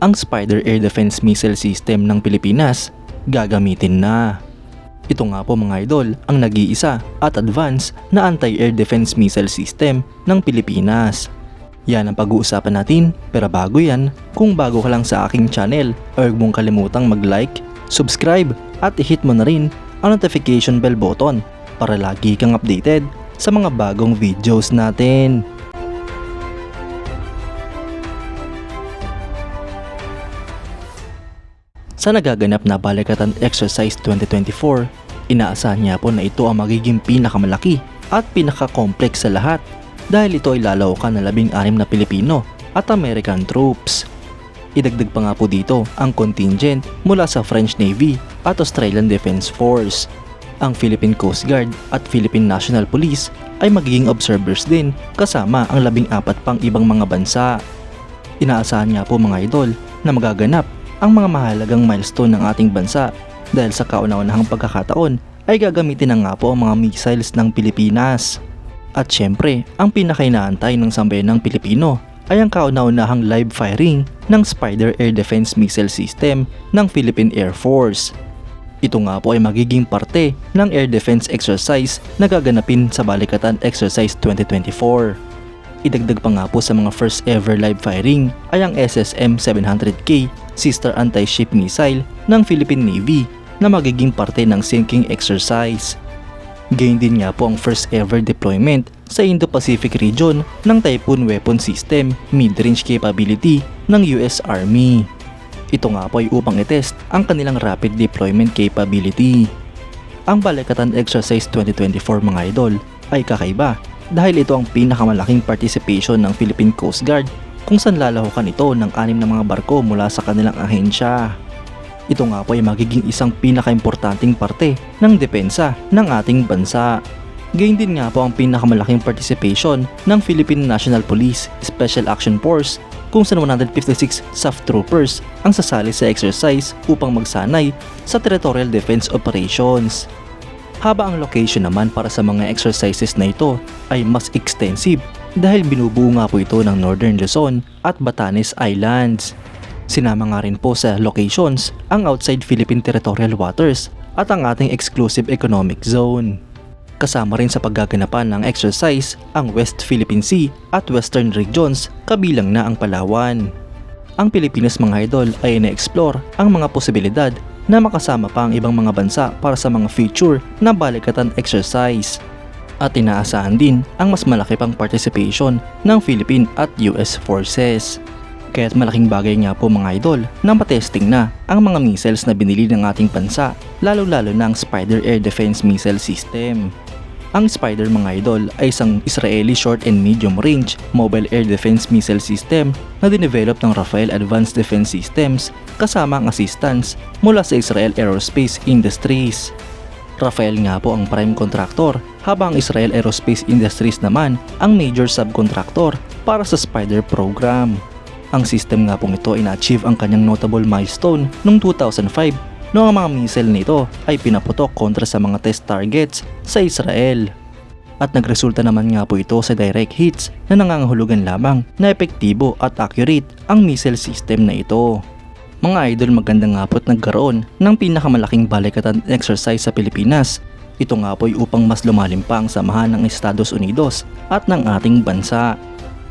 ang Spider Air Defense Missile System ng Pilipinas gagamitin na. Ito nga po mga idol ang nag-iisa at advanced na anti-air defense missile system ng Pilipinas. Yan ang pag-uusapan natin, pero bago yan, kung bago ka lang sa aking channel, huwag mong kalimutang mag-like, subscribe at i-hit mo na rin ang notification bell button para lagi kang updated sa mga bagong videos natin. Sa nagaganap na Balikatan Exercise 2024, inaasahan niya po na ito ang magiging pinakamalaki at pinaka-complex sa lahat dahil ito ay lalaukan ng 16 na Pilipino at American troops. Idagdag pa nga po dito ang contingent mula sa French Navy at Australian Defense Force. Ang Philippine Coast Guard at Philippine National Police ay magiging observers din kasama ang 14 pang ibang mga bansa. Inaasahan nga po mga idol na magaganap ang mga mahalagang milestone ng ating bansa dahil sa kauna-unahang pagkakataon ay gagamitin na nga po ang mga missiles ng Pilipinas. At syempre, ang pinakainaantay ng sambayanang Pilipino ay ang kauna-unahang live firing ng Spider Air Defense Missile System ng Philippine Air Force. Ito nga po ay magiging parte ng air defense exercise na gaganapin sa Balikatan Exercise 2024. Idagdag pa nga po sa mga first ever live firing ay ang SSM-700K sister anti-ship missile ng Philippine Navy na magiging parte ng sinking exercise. Gayon din nga po ang first ever deployment sa Indo-Pacific region ng Typhoon Weapon System mid-range capability ng US Army. Ito nga po ay upang i-test ang kanilang rapid deployment capability. Ang Balikatan Exercise 2024 mga idol ay kakaiba dahil ito ang pinakamalaking participation ng Philippine Coast Guard kung saan lalahukan ito ng 6 na mga barko mula sa kanilang ahensya. Ito nga po ay magiging isang pinakaimportanteng parte ng depensa ng ating bansa. Gayon din nga po ang pinakamalaking participation ng Philippine National Police Special Action Force kung saan 156 SAF troopers ang sasali sa exercise upang magsanay sa territorial defense operations. Haba ang location naman para sa mga exercises na ito ay mas extensive dahil binubuo nga po ito ng Northern Luzon at Batanes Islands. Sinama nga rin po sa locations ang outside Philippine territorial waters at ang ating exclusive economic zone. Kasama rin sa paggaganapan ng exercise ang West Philippine Sea at Western regions kabilang na ang Palawan. Ang Pilipinas mga idol ay ina-explore ang mga posibilidad na makasama pa ang ibang mga bansa para sa mga future na Balikatan exercise. At inaasahan din ang mas malaki pang participation ng Philippine at US forces. Kaya't malaking bagay nga po mga idol na matesting na ang mga missiles na binili ng ating bansa, lalo-lalo na ang Spider Air Defense Missile System. Ang Spider mga idol ay isang Israeli short and medium range mobile air defense missile system na dinevelop ng Rafael Advanced Defense Systems kasama ang assistance mula sa Israel Aerospace Industries. Rafael nga po ang prime contractor habang Israel Aerospace Industries naman ang major subcontractor para sa Spider program. Ang system nga pong ito ina-achieve ang kanyang notable milestone noong 2005 noong ang mga missile nito ay pinaputok kontra sa mga test targets sa Israel. At nagresulta naman nga po ito sa direct hits na nangangahulugan lamang na epektibo at accurate ang missile system na ito. Mga idol, maganda nga po at nagkaroon ng pinakamalaking balikatan exercise sa Pilipinas. Ito nga po ay upang mas lumalim pa ang samahan ng Estados Unidos at ng ating bansa.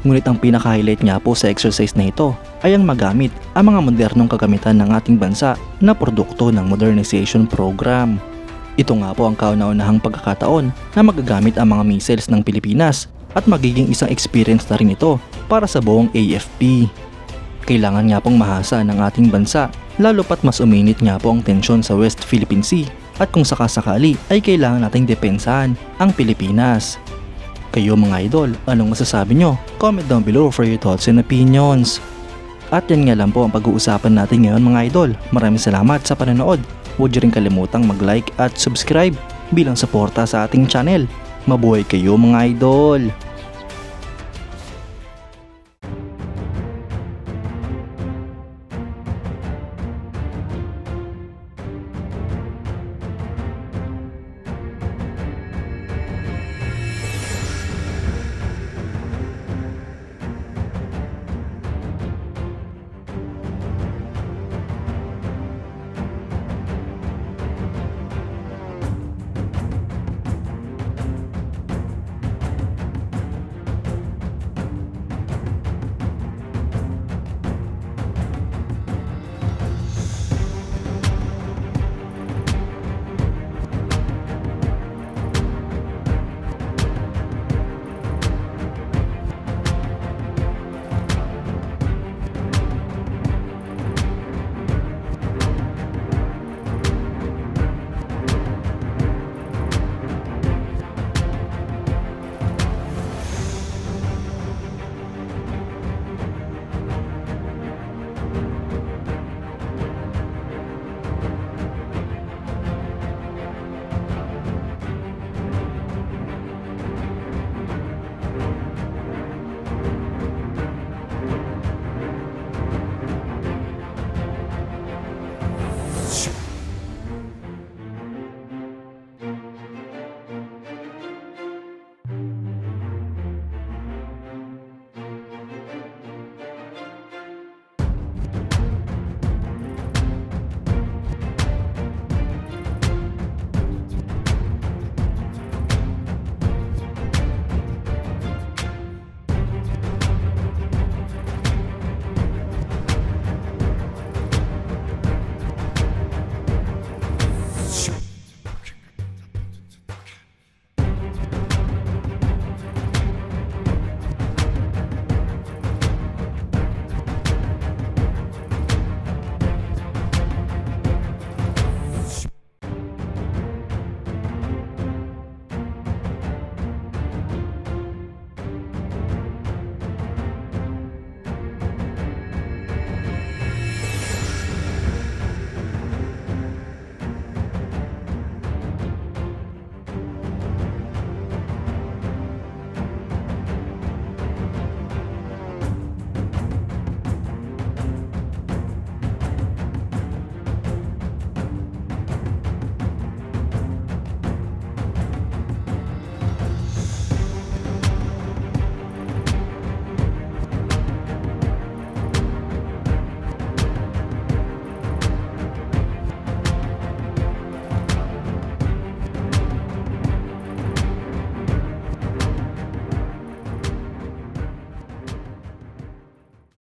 Ngunit ang pinaka-highlight nga po sa exercise na ito ay ang magamit ang mga modernong kagamitan ng ating bansa na produkto ng modernization program. Ito nga po ang kauna-unahang pagkakataon na magagamit ang mga missiles ng Pilipinas at magiging isang experience na rin ito para sa buong AFP. Kailangan nga pong mahasa ng ating bansa lalo pat mas uminit nga po ang tensyon sa West Philippine Sea at kung sakasakali ay kailangan nating depensahan ang Pilipinas. Kayo mga idol, anong masasabi nyo? Comment down below for your thoughts and opinions. At yan nga lang po ang pag-uusapan natin ngayon mga idol. Maraming salamat sa panonood. Huwag nyo rin kalimutang mag-like at subscribe bilang suporta sa ating channel. Mabuhay kayo mga idol!